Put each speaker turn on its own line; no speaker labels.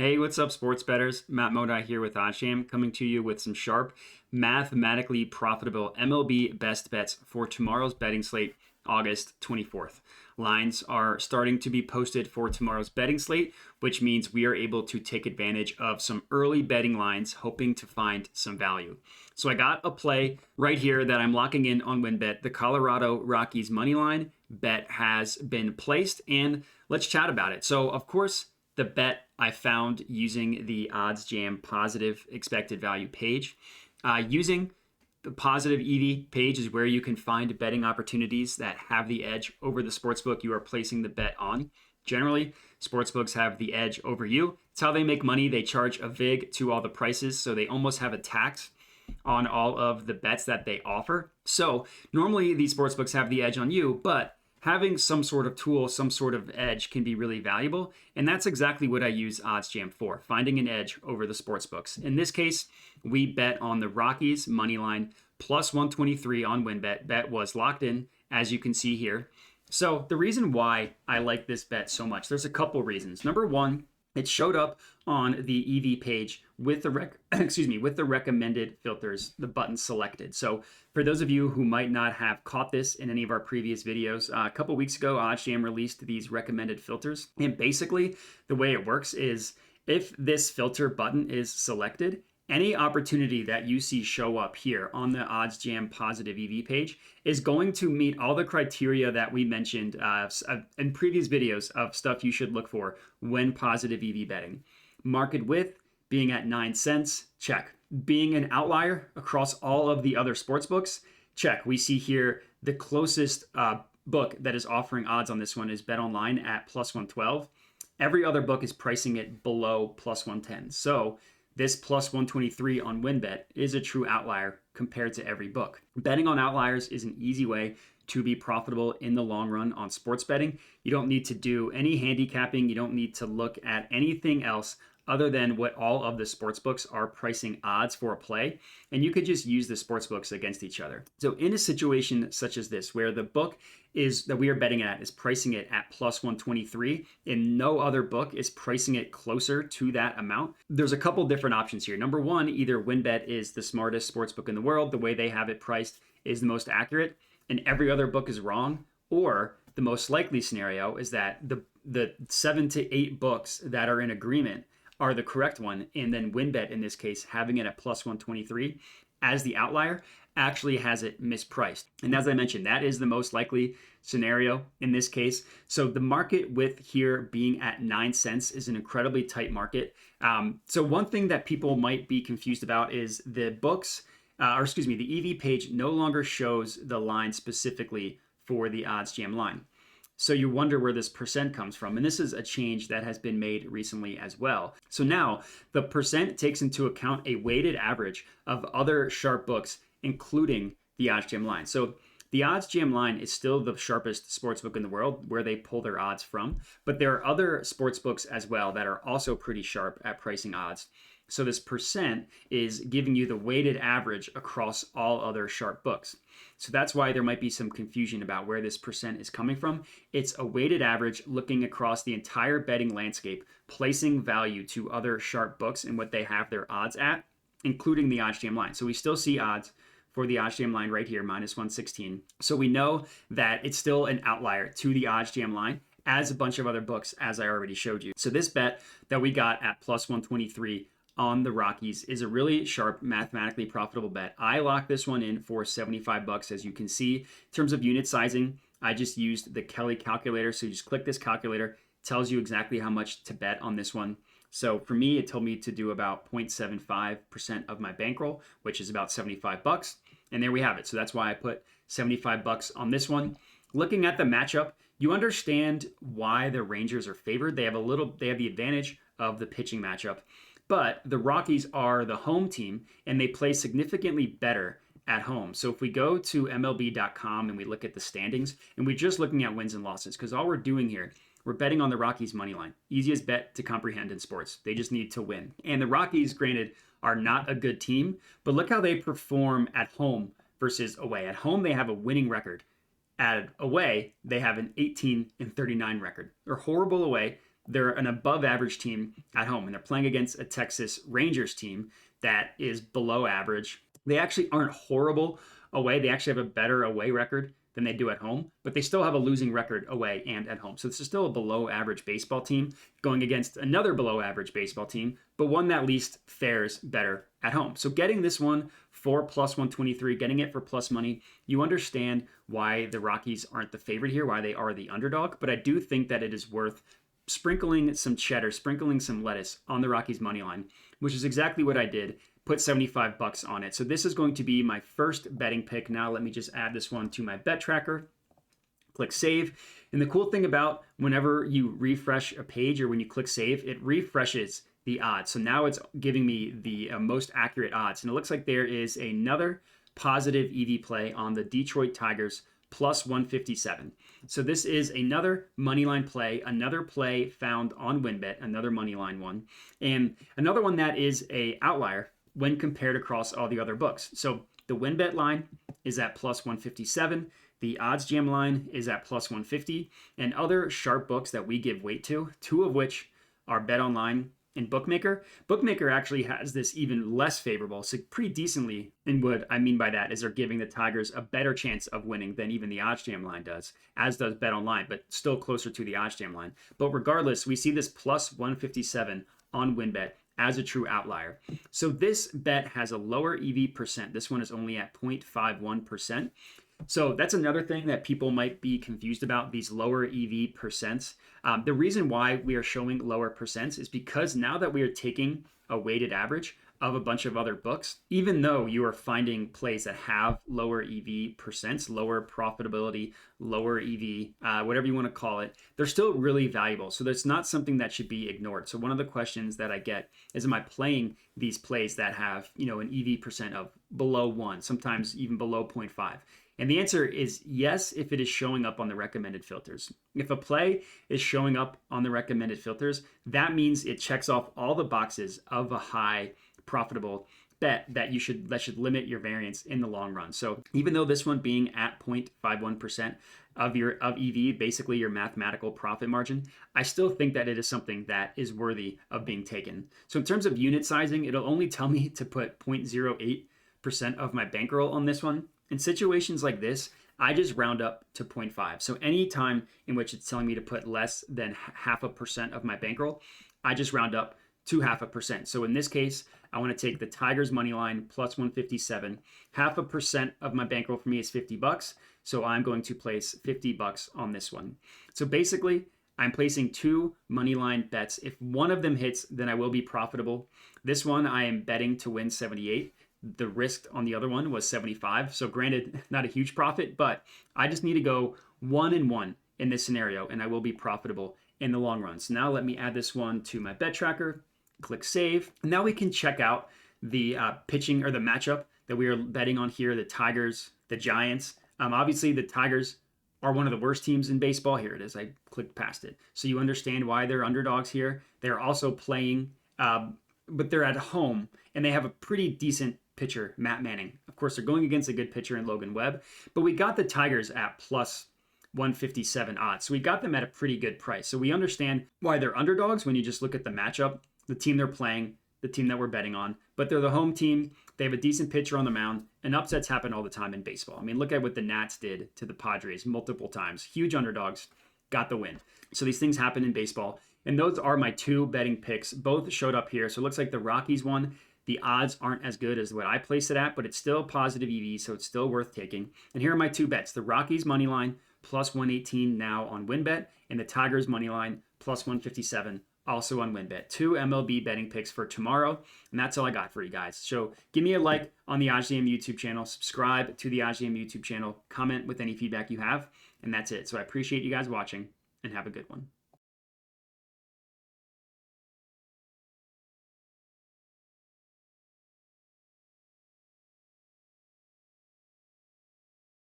Hey, what's up, sports bettors? Matt Modi here with OddsJam, coming to you with some sharp, mathematically profitable MLB best bets for tomorrow's betting slate, August 24th. Lines are starting to be posted for tomorrow's betting slate, which means we are able to take advantage of some early betting lines, hoping to find some value. So I got a play right here that I'm locking in on WinBet. The Colorado Rockies money line bet has been placed, and let's chat about it. So, of course, the bet I found using the OddsJam Positive Expected Value page. Using the positive EV page is where you can find betting opportunities that have the edge over the sportsbook you are placing the bet on. Generally, sportsbooks have the edge over you. It's how they make money. They charge a vig to all the prices, so they almost have a tax on all of the bets that they offer. So normally these sportsbooks have the edge on you, but having some sort of tool, some sort of edge can be really valuable. And that's exactly what I use OddsJam for, finding an edge over the sportsbooks. In this case, we bet on the Rockies money line plus 123 on WinBet. Bet was locked in, as you can see here. So the reason why I like this bet so much, there's a couple reasons. Number one, it showed up on the EV page with the with the recommended filters, the button selected. So for those of you who might not have caught this in any of our previous videos, a couple weeks ago, OddsJam released these recommended filters. And basically the way it works is if this filter button is selected, any opportunity that you see show up here on the OddsJam Positive EV page is going to meet all the criteria that we mentioned in previous videos of stuff you should look for when positive EV betting. Market width being at 9 cents, check. Being an outlier across all of the other sports books, check. We see here the closest book that is offering odds on this one is BetOnline at plus 112. Every other book is pricing it below plus 110. So this plus 123 on WinBet is a true outlier compared to every book. Betting on outliers is an easy way to be profitable in the long run on sports betting. You don't need to do any handicapping. You don't need to look at anything else other than what all of the sports books are pricing odds for a play. And you could just use the sports books against each other. So in a situation such as this, where the book is that we are betting at is pricing it at plus 123 and no other book is pricing it closer to that amount, there's a couple different options here. Number one, either WinBet is the smartest sportsbook in the world, the way they have it priced is the most accurate, and every other book is wrong, or the most likely scenario is that the 7 to 8 books that are in agreement are the correct one, and then WinBet in this case, having it at plus 123 as the outlier, actually has it mispriced. And as I mentioned, that is the most likely scenario in this case. So the market width here being at 9 cents is an incredibly tight market. So one thing that people might be confused about is the books, the EV page no longer shows the line specifically for the OddsJam line. So you wonder where this percent comes from. And this is a change that has been made recently as well. So now the percent takes into account a weighted average of other sharp books, including the OddsJam line. So the OddsJam line is still the sharpest sportsbook in the world where they pull their odds from. But there are other sportsbooks as well that are also pretty sharp at pricing odds. So this percent is giving you the weighted average across all other sharp books. So that's why there might be some confusion about where this percent is coming from. It's a weighted average looking across the entire betting landscape, placing value to other sharp books and what they have their odds at, including the OddsJam line. So we still see odds for the OddsJam line right here, minus 116. So we know that it's still an outlier to the OddsJam line, as a bunch of other books, as I already showed you. So this bet that we got at plus 123 on the Rockies is a really sharp, mathematically profitable bet. I locked this one in for 75 bucks, as you can see. In terms of unit sizing, I just used the Kelly calculator. So you just click this calculator, tells you exactly how much to bet on this one. So for me, it told me to do about 0.75% of my bankroll, which is about 75 bucks. And there we have it. So that's why I put 75 bucks on this one. Looking at the matchup, you understand why the Rangers are favored. They have the advantage of the pitching matchup. But the Rockies are the home team, and they play significantly better at home. So if we go to MLB.com and we look at the standings, and we're just looking at wins and losses, because all we're doing here, we're betting on the Rockies money line. Easiest bet to comprehend in sports. They just need to win. And the Rockies, granted, are not a good team, but look how they perform at home versus away. At home, they have a winning record. At away, they have an 18-39 record. They're horrible away. they're an above average team at home, and they're playing against a Texas Rangers team that is below average. They actually aren't horrible away. They actually have a better away record than they do at home, but they still have a losing record away and at home. So this is still a below average baseball team going against another below average baseball team, but one that at least fares better at home. So getting this one for plus 123, getting it for plus money, you understand why the Rockies aren't the favorite here, why they are the underdog, but I do think that it is worth sprinkling some cheddar, sprinkling some lettuce on the Rockies money line, which is exactly what I did. Put $75 on it. So this is going to be my first betting pick. Now let me just add this one to my bet tracker. Click save. And the cool thing about whenever you refresh a page or when you click save, it refreshes the odds. So now it's giving me the most accurate odds. And it looks like there is another positive EV play on the Detroit Tigers plus 157. So this is another moneyline play, another play found on WynnBET, another moneyline one, and another one that is a outlier when compared across all the other books. So the WynnBET line is at plus 157. The OddsJam line is at plus 150. And other sharp books that we give weight to, two of which are BetOnline and Bookmaker. Bookmaker actually has this even less favorable, so pretty decently. And what I mean by that is they're giving the Tigers a better chance of winning than even the OddsJam line does, as does BetOnline, but still closer to the OddsJam line. But regardless, we see this plus 157 on WynnBET as a true outlier. So this bet has a lower EV percent. This one is only at 0.51%. So that's another thing that people might be confused about, these lower EV percents. The reason why we are showing lower percents is because now that we are taking a weighted average of a bunch of other books, even though you are finding plays that have lower EV percents, lower profitability, lower EV, whatever you want to call it, they're still really valuable. So that's not something that should be ignored. So one of the questions that I get is, am I playing these plays that have, an EV percent of below 1, sometimes even below 0.5? And the answer is yes, if it is showing up on the recommended filters. If a play is showing up on the recommended filters, that means it checks off all the boxes of a high profitable bet that should limit your variance in the long run. So even though this one being at 0.51% of EV, basically your mathematical profit margin, I still think that it is something that is worthy of being taken. So in terms of unit sizing, it'll only tell me to put 0.08% of my bankroll on this one. In situations like this, I just round up to 0.5. So any time in which it's telling me to put less than 0.5% of my bankroll, I just round up to 0.5%. So in this case, I want to take the Tigers money line plus 157. 0.5% of my bankroll for me is $50. So I'm going to place $50 on this one. So basically, I'm placing two money line bets. If one of them hits, then I will be profitable. This one I am betting to win 78. The risk on the other one was 75. So granted, not a huge profit, but I just need to go 1-1 in this scenario and I will be profitable in the long run. So now let me add this one to my bet tracker, click save. Now we can check out the pitching or the matchup that we are betting on here, the Tigers, the Giants. Obviously the Tigers are one of the worst teams in baseball. Here it is, I clicked past it. So you understand why they're underdogs here. They're also playing, but they're at home and they have a pretty decent pitcher, Matt Manning. Of course, they're going against a good pitcher in Logan Webb, but we got the Tigers at plus 157 odds. So we got them at a pretty good price. So we understand why they're underdogs when you just look at the matchup, the team they're playing, the team that we're betting on, but they're the home team. They have a decent pitcher on the mound, and upsets happen all the time in baseball. I mean, look at what the Nats did to the Padres multiple times. Huge underdogs, got the win. So these things happen in baseball. And those are my two betting picks. Both showed up here. So it looks like the Rockies one, the odds aren't as good as what I placed it at, but it's still positive EV, so it's still worth taking. And here are my two bets. The Rockies money line plus 118 now on WynnBET, and the Tigers money line plus 157 also on WynnBET. Two MLB betting picks for tomorrow, and that's all I got for you guys. So give me a like on the OddsJam YouTube channel, subscribe to the OddsJam YouTube channel, comment with any feedback you have, and that's it. So I appreciate you guys watching, and have a good one.